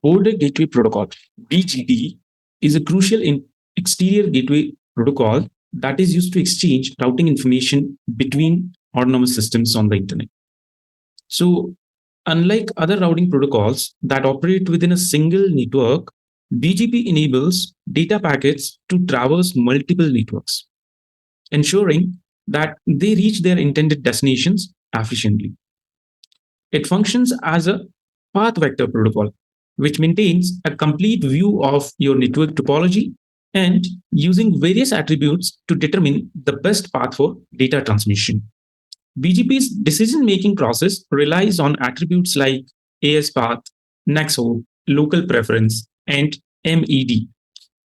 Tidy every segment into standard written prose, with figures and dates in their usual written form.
Border Gateway Protocol, BGP, is a crucial exterior gateway protocol that is used to exchange routing information between autonomous systems on the internet. So, unlike other routing protocols that operate within a single network, BGP enables data packets to traverse multiple networks, ensuring that they reach their intended destinations efficiently. It functions as a path vector protocol, which maintains a complete view of your network topology and using various attributes to determine the best path for data transmission. BGP's decision-making process relies on attributes like AS path, next hop, local preference, and MED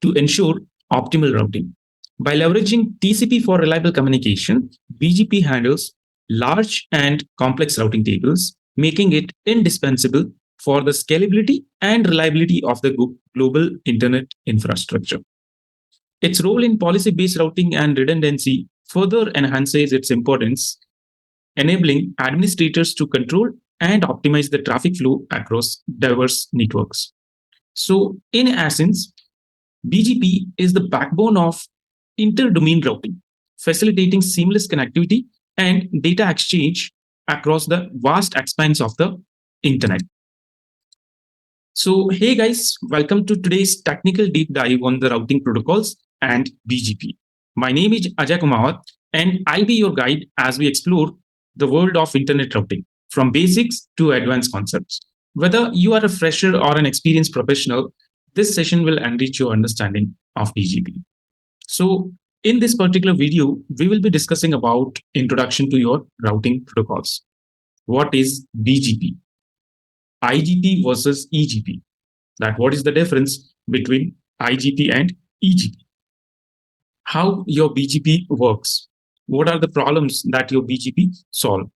to ensure optimal routing. By leveraging TCP for reliable communication, BGP handles large and complex routing tables, making it indispensable for the scalability and reliability of the global internet infrastructure. Its role in policy-based routing and redundancy further enhances its importance, enabling administrators to control and optimize the traffic flow across diverse networks. So, in essence, BGP is the backbone of inter-domain routing, facilitating seamless connectivity and data exchange across the vast expanse of the internet. So, hey guys, welcome to today's technical deep dive on the routing protocols and BGP. My name is Ajay Kumawat, and I'll be your guide as we explore the world of internet routing, from basics to advanced concepts. Whether you are a fresher or an experienced professional, this session will enrich your understanding of BGP. So, in this particular video, we will be discussing about introduction to your routing protocols. What is BGP? IGP versus EGP. That what is the difference between IGP and EGP? How your BGP works? What are the problems that your BGP solve?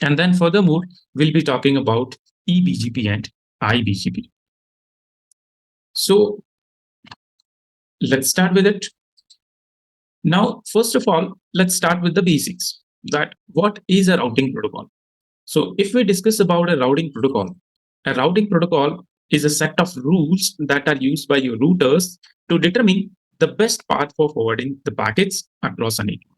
And then furthermore, we'll be talking about EBGP and IBGP. So let's start with it. Now, first of all, let's start with the basics. That what is a routing protocol? So if we discuss about a routing protocol is a set of rules that are used by your routers to determine the best path for forwarding the packets across a network.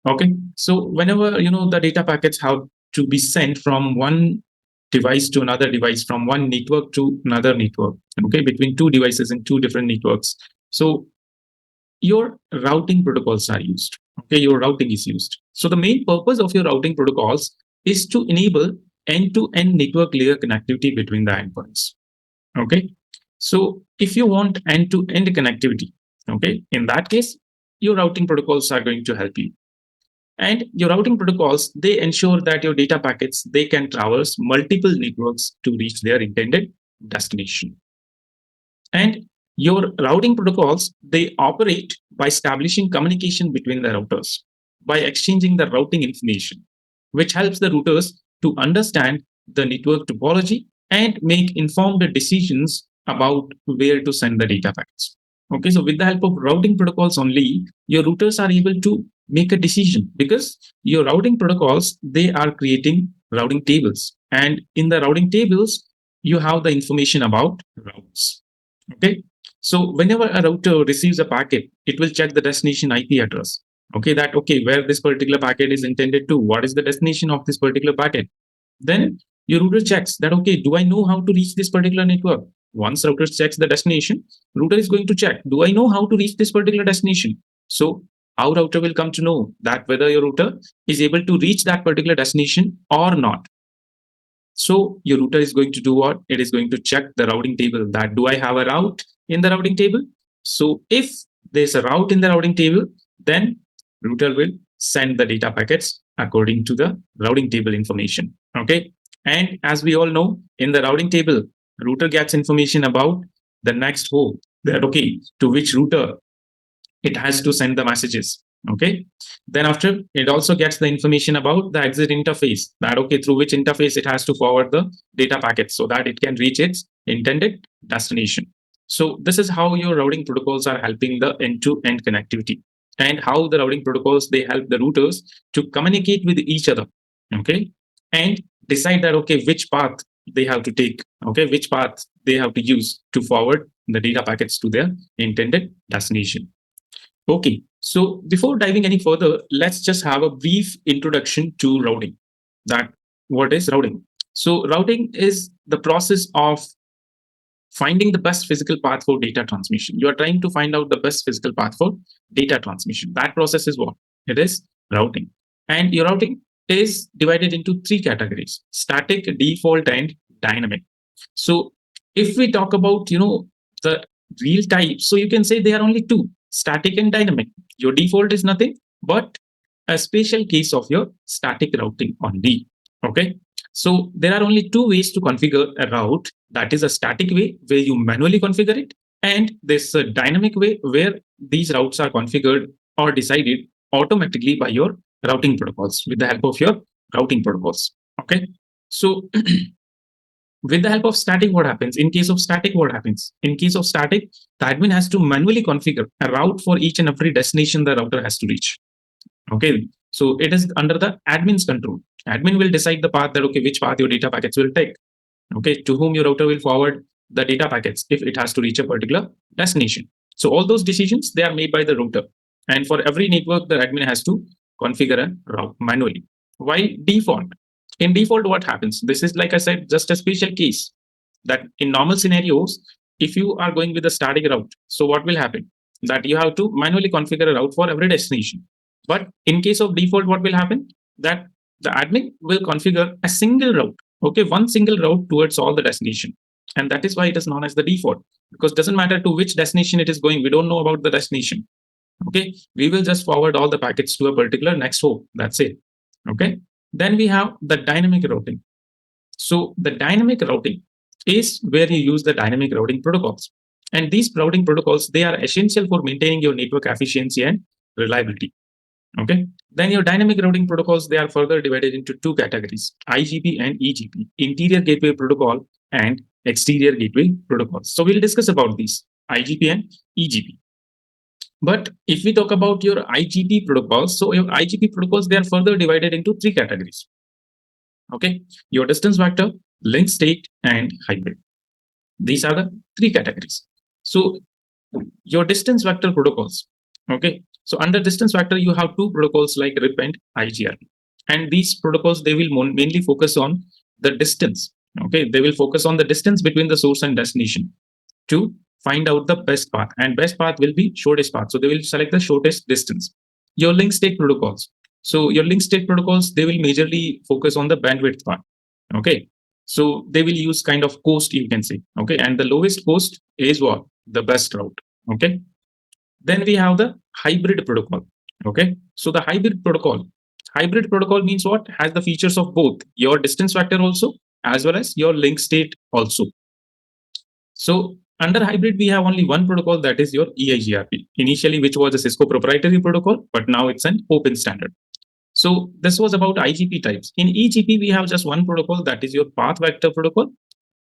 Okay, so whenever the data packets have to be sent from one device to another device, from one network to another network, okay, between two devices in two different networks. So your routing protocols are used. Okay, your routing is used. So the main purpose of your routing protocols is to enable end-to-end network layer connectivity between the endpoints. Okay, so if you want end-to-end connectivity, okay, in that case, your routing protocols are going to help you. And your routing protocols, they ensure that your data packets, they can traverse multiple networks to reach their intended destination. And your routing protocols, they operate by establishing communication between the routers, by exchanging the routing information, which helps the routers to understand the network topology and make informed decisions about where to send the data packets. Okay, so with the help of routing protocols only, your routers are able to make a decision, because your routing protocols, they are creating routing tables, and in the routing tables you have the information about routes. Okay, so whenever a router receives a packet, it will check the destination IP address. Okay, that where this particular packet is intended to, what is the destination of this particular packet. Then your router checks that, do I know how to reach this particular network? Once router checks the destination, router is going to check, do I know how to reach this particular destination? So our router will come to know that whether your router is able to reach that particular destination or not. So your router is going to do what? It is going to check the routing table, that do I have a route in the routing table? So if there's a route in the routing table, then router will send the data packets according to the routing table information. Okay. And as we all know, in the routing table, router gets information about the next hop, that to which router it has to send the messages. Okay. Then after, it also gets the information about the exit interface, that through which interface it has to forward the data packets so that it can reach its intended destination. So this is how your routing protocols are helping the end-to-end connectivity, and how the routing protocols, they help the routers to communicate with each other. Okay, and decide that which path they have to take okay, which path they have to use to forward the data packets to their intended destination. Okay, so before diving any further, let's just have a brief introduction to routing. That what is routing? So routing is the process of finding the best physical path for data transmission. You are trying to find out the best physical path for data transmission. That process is what? It is routing. And your routing is divided into three categories: static, default, and dynamic. So if we talk about, the real type, so you can say there are only two: static and dynamic. Your default is nothing but a special case of your static routing only. Okay. So there are only two ways to configure a route. That is a static way where you manually configure it, and this dynamic way where these routes are configured or decided automatically by your routing protocols with the help of your routing protocols. Okay. So with the help of static, what happens? In case of static, what happens? In case of static, the admin has to manually configure a route for each and every destination the router has to reach. Okay. So it is under the admin's control. Admin will decide the path that, okay, which path your data packets will take. Okay. To whom your router will forward the data packets if it has to reach a particular destination. So all those decisions, they are made by the router. And for every network, the admin has to configure a route manually. While default, in default, what happens? This is, like I said, just a special case that in normal scenarios, if you are going with a static route, so what will happen? That you have to manually configure a route for every destination. But in case of default, what will happen? That the admin will configure a single route, okay, one single route towards all the destination. And that is why it is known as the default, because it doesn't matter to which destination it is going. We don't know about the destination. Okay, we will just forward all the packets to a particular next hop. That's it. Okay. Then we have the dynamic routing. So the dynamic routing is where you use the dynamic routing protocols. And these routing protocols, they are essential for maintaining your network efficiency and reliability. Okay. Then your dynamic routing protocols, they are further divided into two categories: IGP and EGP, interior gateway protocol and exterior gateway protocols. So we'll discuss about these IGP and EGP. But if we talk about your IGP protocols, so your IGP protocols, they are further divided into three categories. Okay, your distance vector, link state, and hybrid. These are the three categories. So your distance vector protocols. Okay, so under distance vector, you have two protocols like RIP and IGRP. And these protocols, they will mainly focus on the distance. Okay, they will focus on the distance between the source and destination to find out the best path, and best path will be shortest path. So they will select the shortest distance. Your link state protocols. So your link state protocols, they will majorly focus on the bandwidth part. Okay. So they will use kind of cost, you can say. Okay. And the lowest cost is what? The best route. Okay. Then we have the hybrid protocol. Okay. So the hybrid protocol means what? Has the features of both your distance vector also, as well as your link state also. So under hybrid, we have only one protocol, that is your EIGRP, initially which was a Cisco proprietary protocol, but now it's an open standard. So this was about IGP types. In EGP, we have just one protocol, that is your path vector protocol,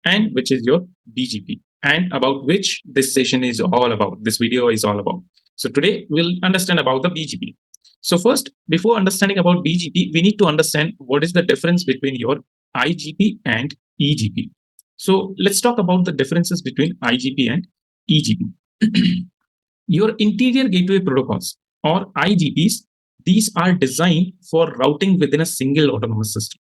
and which is your BGP, and about which this session is all about. This video is all about. So today we'll understand about the BGP. So first, before understanding about BGP, we need to understand what is the difference between your IGP and EGP. So let's talk about the differences between IGP and EGP. Your interior gateway protocols, or IGPs, these are designed for routing within a single autonomous system.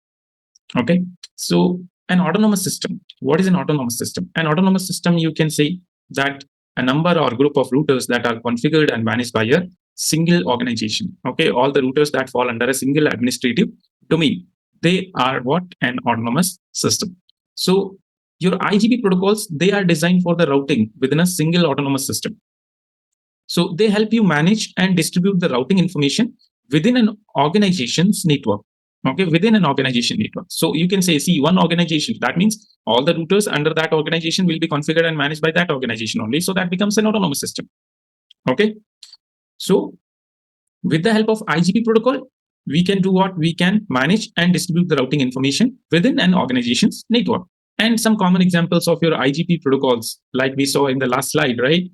Okay. So an autonomous system, what is an autonomous system? An autonomous system, you can say that a number or group of routers that are configured and managed by a single organization. Okay. All the routers that fall under a single administrative domain, they are what? An autonomous system. So your IGP protocols, they are designed for the routing within a single autonomous system. So they help you manage and distribute the routing information within an organization's network. Okay, within an organization network. So you can say, see, one organization, that means all the routers under that organization will be configured and managed by that organization only. So that becomes an autonomous system. Okay. So with the help of IGP protocol, we can do what? We can manage and distribute the routing information within an organization's network. And some common examples of your IGP protocols, like we saw in the last slide, right?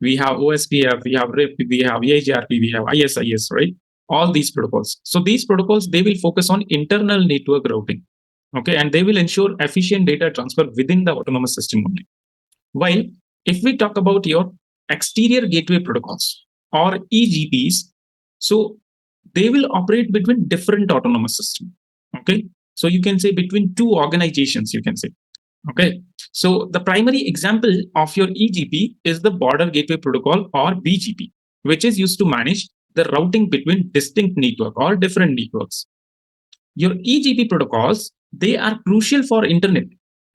We have OSPF, we have RIP, we have EIGRP, we have ISIS, right? All these protocols. So these protocols, they will focus on internal network routing. Okay, and they will ensure efficient data transfer within the autonomous system only. While if we talk about your exterior gateway protocols or EGPs, so they will operate between different autonomous systems. Okay, so you can say between two organizations, you can say. Okay, so the primary example of your EGP is the Border Gateway Protocol or BGP, which is used to manage the routing between distinct network or different networks. Your EGP protocols, they are crucial for internet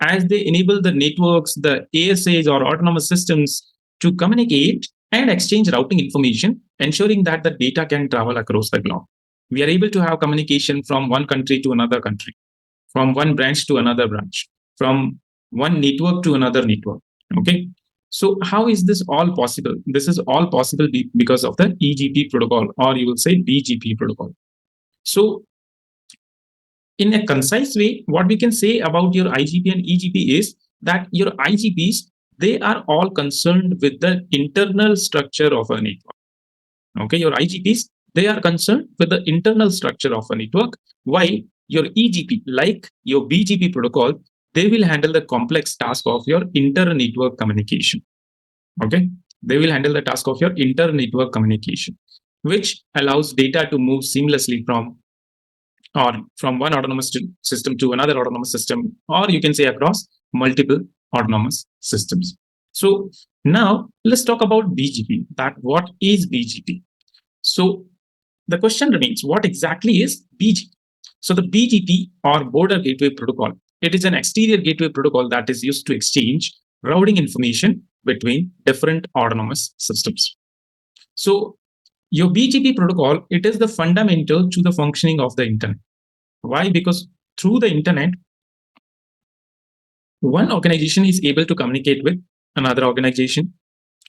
as they enable the networks, the ASAs or autonomous systems to communicate and exchange routing information, ensuring that the data can travel across the globe. We are able to have communication from one country to another country, from one branch to another branch, from one network to another network. Okay. So how is this all possible? This is all possible because of the EGP protocol, or you will say BGP protocol. So in a concise way, what we can say about your IGP and EGP is that your IGPs, they are all concerned with the internal structure of a network. Okay, your IGPs, they are concerned with the internal structure of a network, while your EGP, like your BGP protocol, they will handle the complex task of your inter-network communication. Okay, they will handle the task of your inter-network communication, which allows data to move seamlessly from one autonomous system to another autonomous system, or you can say across multiple autonomous systems. So now let's talk about BGP. That what is BGP? So the question remains, what exactly is BGP? So the BGP or Border Gateway Protocol, it is an exterior gateway protocol that is used to exchange routing information between different autonomous systems. So your BGP protocol, it is the fundamental to the functioning of the internet. Why? Because through the internet, one organization is able to communicate with another organization,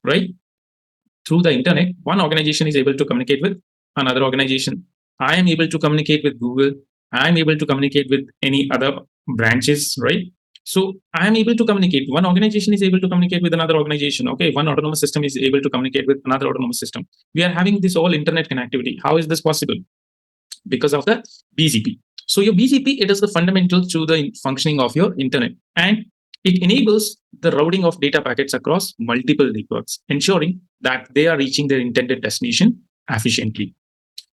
right? Through the internet, one organization is able to communicate with another organization. I am able to communicate with Google. I am able to communicate with any other branches, right? So I am able to communicate. One organization is able to communicate with another organization. Okay, one autonomous system is able to communicate with another autonomous system. We are having this all internet connectivity. How is this possible? Because of the BGP. So your BGP, it is the fundamental to the functioning of your internet, and it enables the routing of data packets across multiple networks, ensuring that they are reaching their intended destination efficiently.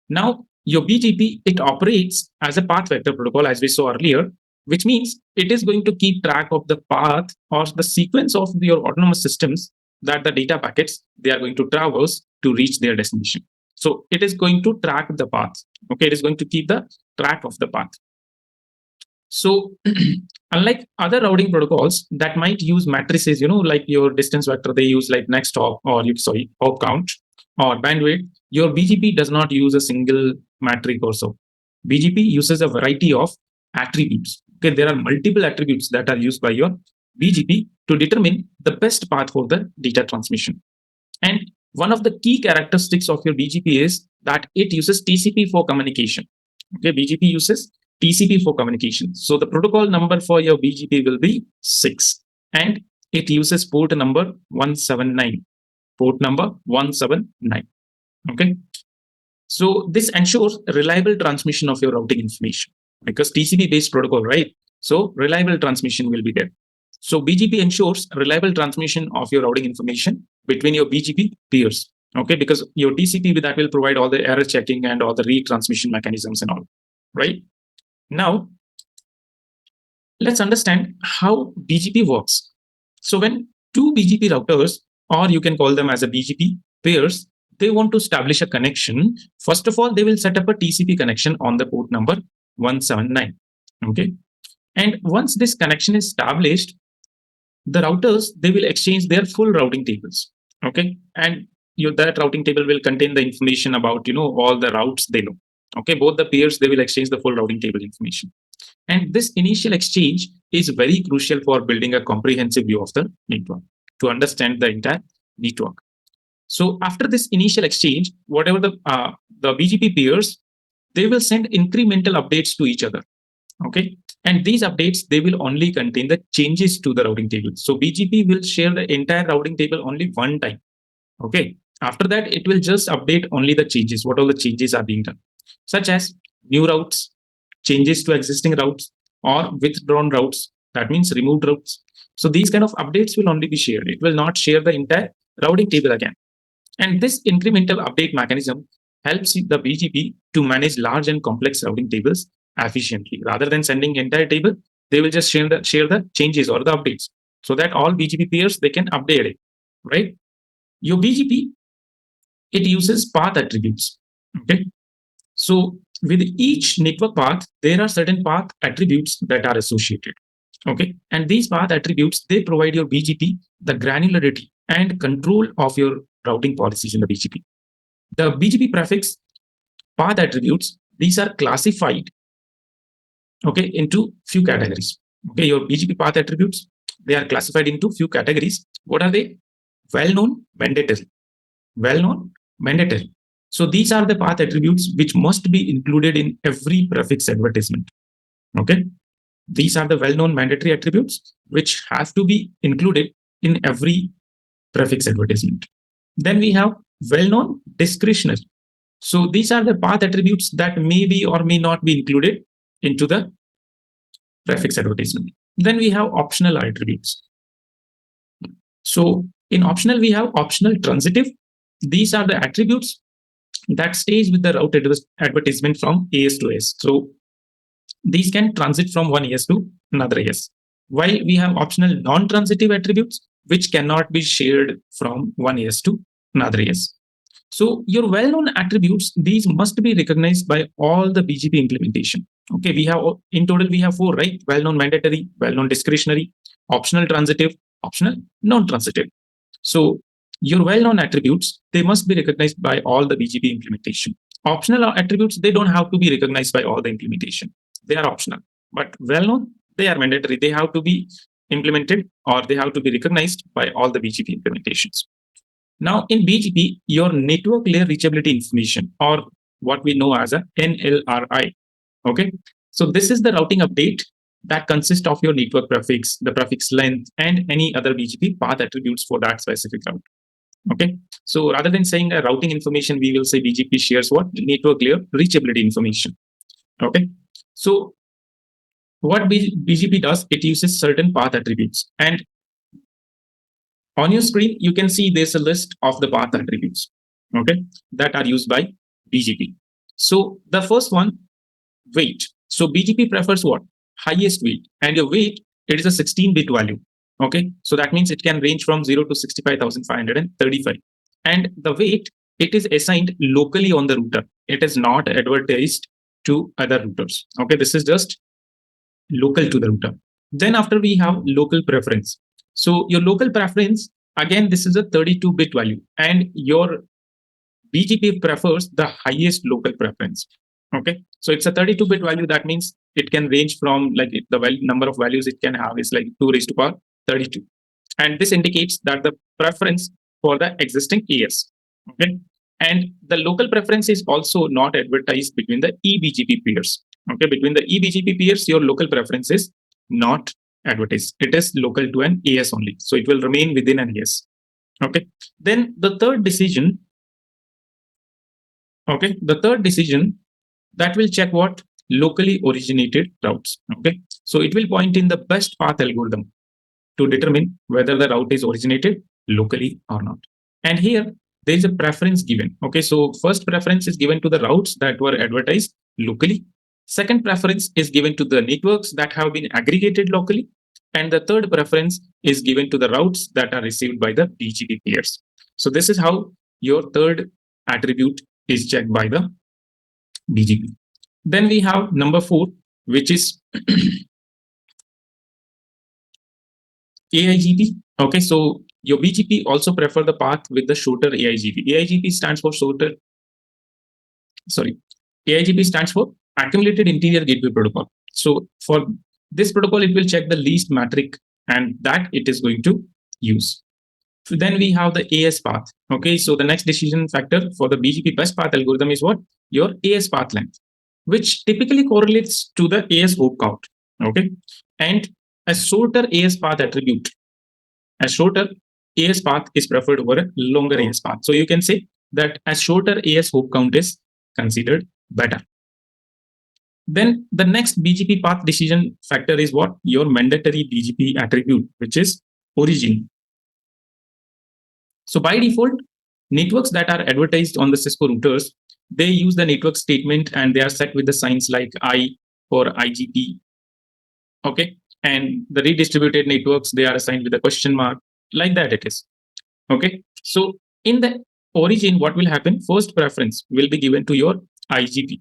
Now, your BGP, it operates as a path vector protocol, as we saw earlier, which means it is going to keep track of the path or the sequence of your autonomous systems that the data packets they are going to traverse to reach their destination. So it is going to track the path. Okay, it is going to keep the track of the path. So unlike other routing protocols that might use matrices, like your distance vector, they use like next hop or hop count or bandwidth. Your BGP does not use a single metric or so. BGP uses a variety of attributes. Okay, there are multiple attributes that are used by your BGP to determine the best path for the data transmission. And one of the key characteristics of your BGP is that it uses TCP for communication. Okay, BGP uses TCP for communication. So the protocol number for your BGP will be 6, and it uses port number 179. Port number 179. Okay. So this ensures reliable transmission of your routing information because TCP based protocol, right? So reliable transmission will be there. So BGP ensures reliable transmission of your routing information between your BGP peers. Okay, because your TCP that will provide all the error checking and all the retransmission mechanisms and all, right? Now, let's understand how BGP works. So when two BGP routers, or you can call them as a BGP pairs, they want to establish a connection. First of all, they will set up a TCP connection on the port number 179. Okay. And once this connection is established, the routers, they will exchange their full routing tables. Okay. And that routing table will contain the information about, all the routes they know. Okay. Both the peers, they will exchange the full routing table information. And this initial exchange is very crucial for building a comprehensive view of the network to understand the entire network. So after this initial exchange, whatever the BGP peers, they will send incremental updates to each other. Okay. And these updates, they will only contain the changes to the routing table. So BGP will share the entire routing table only one time. Okay. After that, it will just update only the changes, what all the changes are being done, such as new routes, changes to existing routes, or withdrawn routes, that means removed routes. So these kind of updates will only be shared. It will not share the entire routing table again. And this incremental update mechanism helps the BGP to manage large and complex routing tables efficiently. Rather than sending entire table, they will just share the changes or the updates so that all BGP peers they can update it, right? Your BGP, it uses path attributes. Okay. So with each network path, there are certain path attributes that are associated. Okay. And these path attributes, they provide your BGP the granularity and control of your routing policies in the BGP. The BGP prefix path attributes, these are classified, okay, into few categories. Okay, your BGP path attributes, they are classified into few categories. What are they? Well-known, mandatory. Well-known, mandatory. So these are the path attributes which must be included in every prefix advertisement. Okay, these are the well-known mandatory attributes which have to be included in every prefix advertisement. Then we have well-known discretionary. So these are the path attributes that may be or may not be included into the prefix advertisement. Then we have optional attributes. So in optional, we have optional transitive. These are the attributes that stays with the route advertisement from AS to AS. So these can transit from one AS to another AS. While we have optional non-transitive attributes, which cannot be shared from one AS to another AS. So your well-known attributes, these must be recognized by all the BGP implementation. Okay, we have in total we have 4, right? Well-known mandatory, well-known discretionary, optional transitive, optional non-transitive. So your well-known attributes, they must be recognized by all the BGP implementation. Optional attributes, they don't have to be recognized by all the implementation. They are optional, but well-known, they are mandatory. They have to be implemented or they have to be recognized by all the BGP implementations. Now, in BGP, your network layer reachability information, or what we know as a NLRI. Okay, so this is the routing update that consists of your network prefix, the prefix length, and any other BGP path attributes for that specific route. Okay, so rather than saying a routing information, we will say BGP shares what? Network layer reachability information. Okay, so what BGP does, it uses certain path attributes, and on your screen, you can see there's a list of the path attributes, okay, that are used by BGP. So the first one, weight. So BGP prefers what? Highest weight, and your weight, it is a 16-bit value. Okay, so that means it can range from 0 to 65,535. And the weight, it is assigned locally on the router. It is not advertised to other routers. Okay, this is just local to the router. Then after we have local preference. So your local preference, again, this is a 32-bit value, and your BGP prefers the highest local preference. Okay, so it's a 32-bit value. That means it can range from like the number of values it can have is like 2 raised to power 32, and this indicates that the preference for the existing AS. Okay, and the local preference is also not advertised between the EBGP peers. Okay, between the EBGP peers, your local preference is not advertised. It is local to an AS only, so it will remain within an AS. Okay, then the third decision. Okay, the third decision that will check what? Locally originated routes. Okay, so it will point in the best path algorithm to determine whether the route is originated locally or not. And here there is a preference given. Okay, so first preference is given to the routes that were advertised locally. Second preference is given to the networks that have been aggregated locally. And the third preference is given to the routes that are received by the BGP peers. So this is how your third attribute is checked by the BGP. Then we have number 4, which is AIGP. Okay, so your BGP also prefer the path with the shorter AIGP. AIGP stands for AIGP stands for Accumulated Interior Gateway Protocol. So for this protocol, it will check the least metric, and that it is going to use. So then we have the AS path. Okay, so the next decision factor for the BGP best path algorithm is what? Your AS path length, which typically correlates to the AS hop count. Okay, and a shorter AS path attribute, a shorter AS path is preferred over a longer AS path. So you can say that a shorter AS hop count is considered better. Then the next BGP path decision factor is what? Your mandatory BGP attribute, which is origin. So by default, networks that are advertised on the Cisco routers, they use the network statement and they are set with the signs like I for IGP. Okay. And the redistributed networks, they are assigned with a question mark. Like that it is. Okay. So in the origin, what will happen? First preference will be given to your IGP.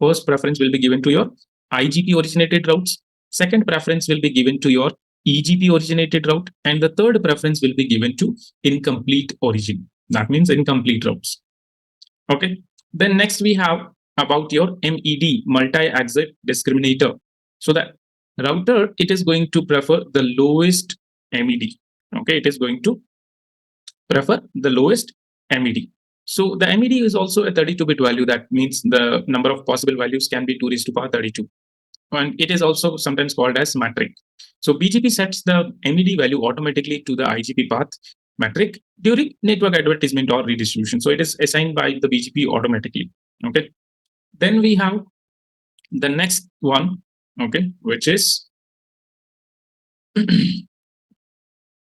First preference will be given to your IGP originated routes. Second preference will be given to your EGP originated route. And the third preference will be given to incomplete origin. That means incomplete routes. Okay. Then next we have about your MED, multi-exit discriminator. So that router, it is going to prefer the lowest MED. Okay. It is going to prefer the lowest MED. So the MED is also a 32-bit value. That means the number of possible values can be 2 raised to power 32. And it is also sometimes called as metric. So BGP sets the MED value automatically to the IGP path metric during network advertisement or redistribution. So it is assigned by the BGP automatically. Okay. Then we have the next one, okay, which is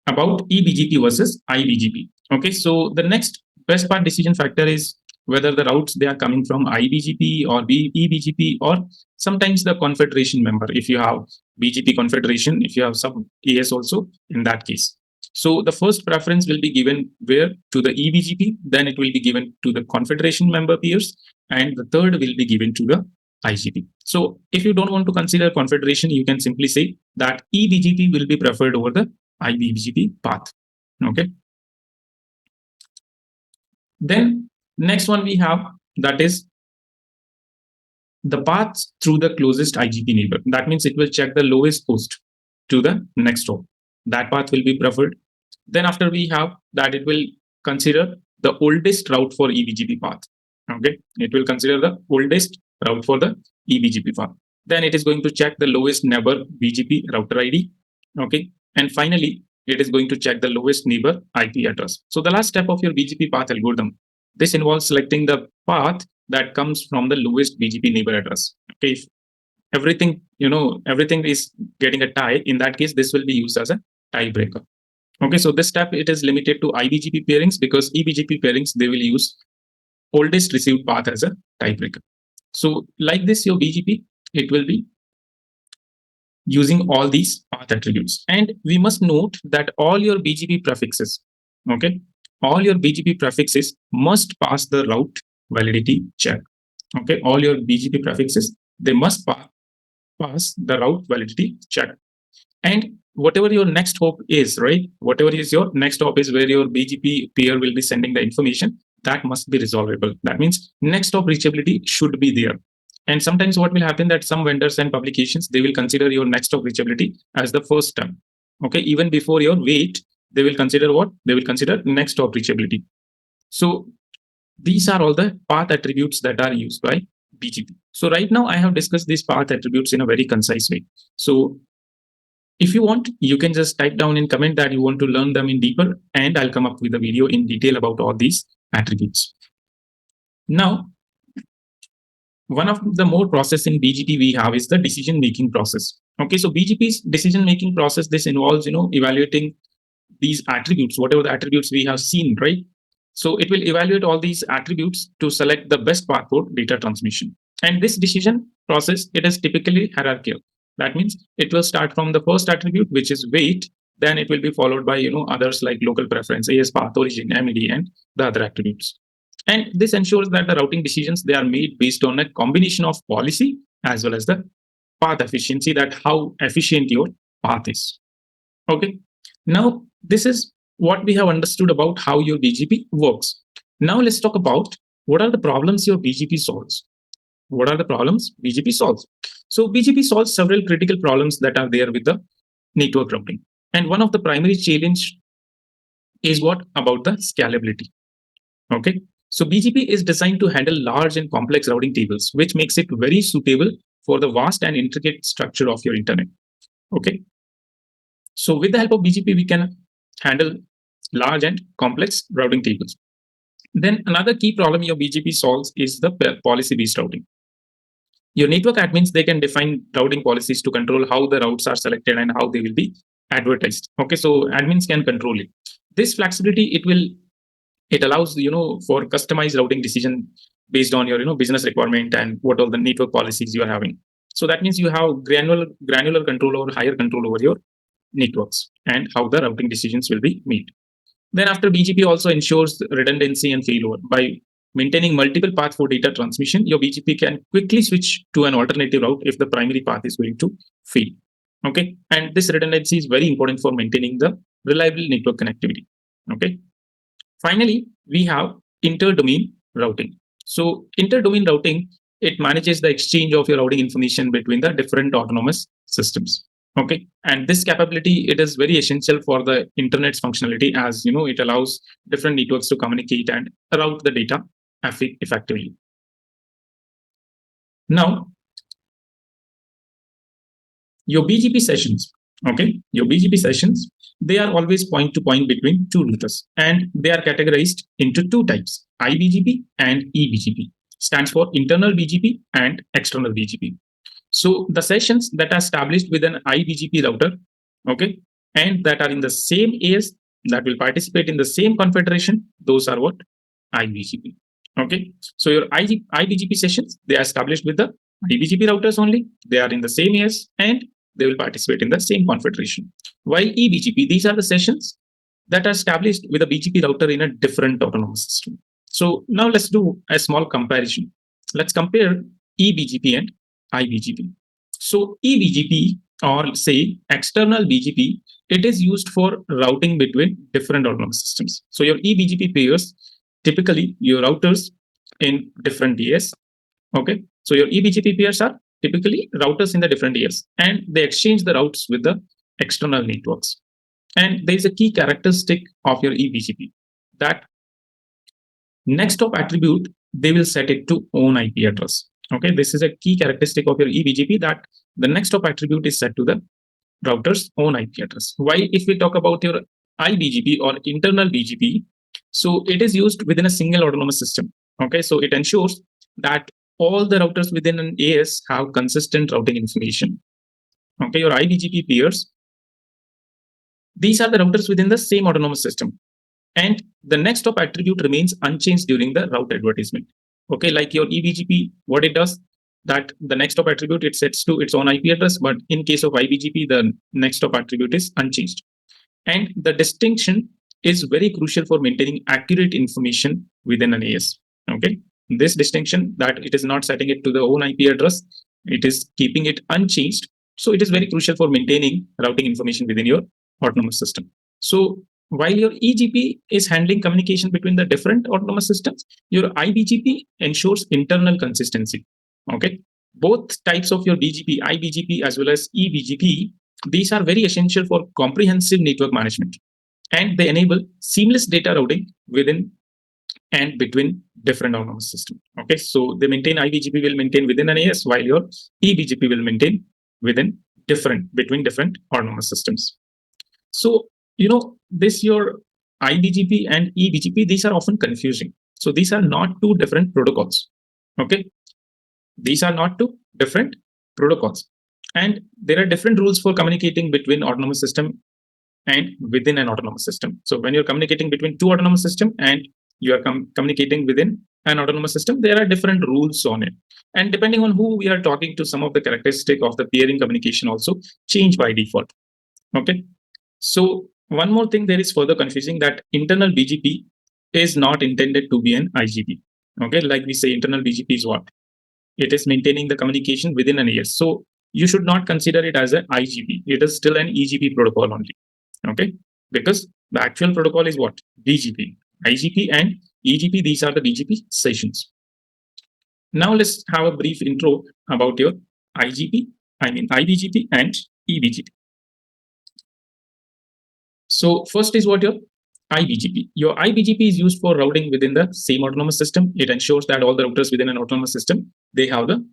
about EBGP versus IBGP. Okay, so the next best part decision factor is whether the routes they are coming from IBGP or EBGP or sometimes the confederation member. If you have BGP confederation, if you have some AS also in that case. So the first preference will be given where to the EBGP, then it will be given to the confederation member peers, and the third will be given to the IGP. So if you don't want to consider confederation, you can simply say that EBGP will be preferred over the IBGP path. Okay. Then next one we have, that is the paths through the closest IGP neighbor. That means it will check the lowest post to the next hop. That path will be preferred. Then after we have that, it will consider the oldest route for EBGP path. Okay. It will consider the oldest route for the EBGP path. Then it is going to check the lowest neighbor BGP router ID. Okay. And finally, it is going to check the lowest neighbor IP address. So the last step of your BGP path algorithm, this involves selecting the path that comes from the lowest BGP neighbor address. Okay, if everything is getting a tie, in that case, this will be used as a tiebreaker. Okay, so this step, it is limited to IBGP pairings because EBGP pairings, they will use oldest received path as a tiebreaker. So like this, your BGP, it will be using all these path attributes. And we must note that all your BGP prefixes, okay, all your BGP prefixes must pass the route validity check. Okay, all your BGP prefixes, they must pass the route validity check. And whatever your next hop is, right, whatever is your next hop is where your BGP peer will be sending the information, that must be resolvable. That means next hop reachability should be there. And sometimes what will happen that some vendors and publications, they will consider your next hop reachability as the first term. Okay, even before your wait, they will consider what? They will consider next hop reachability. So these are all the path attributes that are used by BGP. So right now I have discussed these path attributes in a very concise way. So if you want, you can just type down in comment that you want to learn them in deeper, and I'll come up with a video in detail about all these attributes. Now, one of the more process in BGP we have is the decision-making process. Okay, so BGP's decision-making process, this involves, evaluating these attributes, whatever the attributes we have seen, right? So it will evaluate all these attributes to select the best path for data transmission. And this decision process, it is typically hierarchical. That means it will start from the first attribute, which is weight. Then it will be followed by, others like local preference, AS path, origin, MED, and the other attributes. And this ensures that the routing decisions, they are made based on a combination of policy as well as the path efficiency, that how efficient your path is. Okay. Now, this is what we have understood about how your BGP works. Now, let's talk about what are the problems your BGP solves. What are the problems BGP solves? So, BGP solves several critical problems that are there with the network routing. And one of the primary challenge is what about the scalability. Okay. So, BGP is designed to handle large and complex routing tables, which makes it very suitable for the vast and intricate structure of your internet. Okay. So with the help of BGP, we can handle large and complex routing tables. Then another key problem your BGP solves is the policy-based routing. Your network admins, they can define routing policies to control how the routes are selected and how they will be advertised. Okay, so admins can control it. This flexibility, it allows for customized routing decision based on your business requirement and what all the network policies you are having. So that means you have granular control or higher control over your networks and how the routing decisions will be made. Then after, BGP also ensures redundancy and failover. By maintaining multiple paths for data transmission, your BGP can quickly switch to an alternative route if the primary path is going to fail. Okay, and this redundancy is very important for maintaining the reliable network connectivity. Okay, finally, we have inter-domain routing. So inter-domain routing, it manages the exchange of your routing information between the different autonomous systems. Okay, and this capability, it is very essential for the internet's functionality, as it allows different networks to communicate and route the data effectively. Now, your BGP sessions, okay, your BGP sessions, they are always point to point between two routers, and they are categorized into two types: IBGP and EBGP. Stands for internal BGP and external BGP. So the sessions that are established with an IBGP router, okay, and that are in the same AS, that will participate in the same confederation, those are what? IBGP. Okay, so your IBGP sessions, they are established with the IBGP routers only. They are in the same AS and they will participate in the same confederation. While EBGP, these are the sessions that are established with a BGP router in a different autonomous system. So now let's do a small comparison. Let's compare EBGP and IBGP. So EBGP, or say external BGP, it is used for routing between different autonomous systems. So your EBGP pairs typically your routers in different AS. Okay, so your EBGP pairs are typically routers in the different AS, and they exchange the routes with the external networks. And there is a key characteristic of your EBGP, that next hop attribute, they will set it to own IP address. Okay, this is a key characteristic of your EBGP, that the next hop attribute is set to the router's own IP address. While if we talk about your IBGP or internal BGP, so it is used within a single autonomous system. Okay, so it ensures that all the routers within an AS have consistent routing information. Okay, your IBGP peers, these are the routers within the same autonomous system, and the next hop attribute remains unchanged during the route advertisement. Okay, like your EBGP, what it does, that the next hop attribute, it sets to its own IP address, but in case of IBGP, the next hop attribute is unchanged. And the distinction is very crucial for maintaining accurate information within an AS. Okay, this distinction, that it is not setting it to the own IP address, it is keeping it unchanged. So it is very crucial for maintaining routing information within your autonomous system. So while your EGP is handling communication between the different autonomous systems, your IBGP ensures internal consistency. Okay, both types of your BGP, IBGP as well as EBGP, these are very essential for comprehensive network management, and they enable seamless data routing within and between different autonomous systems. Okay, so they maintain, IBGP will maintain within an AS, while your EBGP will maintain between different autonomous systems. So this your IBGP and EBGP, these are often confusing. So these are not two different protocols. Okay, these are not two different protocols, and there are different rules for communicating between autonomous system and within an autonomous system. So when you're communicating between two autonomous systems and you are communicating within an autonomous system, there are different rules on it, and depending on who we are talking to, some of the characteristic of the peering communication also change by default. Okay, so one more thing there is further confusing, that internal BGP is not intended to be an IGP. Okay, like we say, internal BGP is what? It is maintaining the communication within an AS. So you should not consider it as an IGP. It is still an EGP protocol only. Okay, because the actual protocol is what? BGP. IGP and EGP, these are the BGP sessions. Now let's have a brief intro about your IBGP and EBGP. So first is what your IBGP. Your IBGP is used for routing within the same autonomous system. It ensures that all the routers within an autonomous system, they have the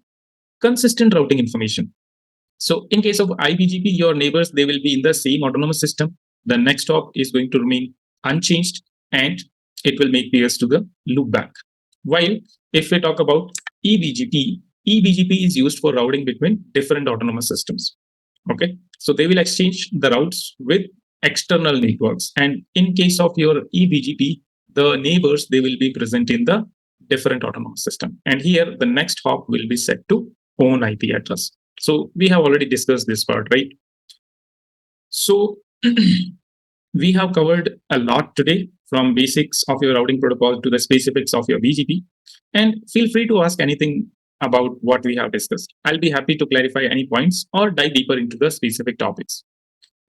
consistent routing information. So in case of IBGP, your neighbors, they will be in the same autonomous system. The next hop is going to remain unchanged, and it will make peers to the loopback. While if we talk about EBGP, EBGP is used for routing between different autonomous systems. Okay, so they will exchange the routes with external networks, and in case of your EBGP, the neighbors, they will be present in the different autonomous system, and here the next hop will be set to own IP address. So we have already discussed this part, right? So we have covered a lot today, from basics of your routing protocol to the specifics of your BGP, and feel free to ask anything about what we have discussed. I'll be happy to clarify any points or dive deeper into the specific topics.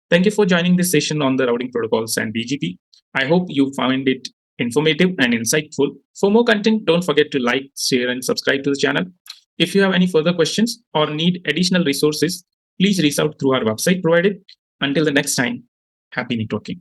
Thank you for joining this session on the routing protocols and BGP. I hope you found it informative and insightful. For more content, don't forget to like, share, and subscribe to the channel. If you have any further questions or need additional resources, please reach out through our website provided. Until the next time, happy networking.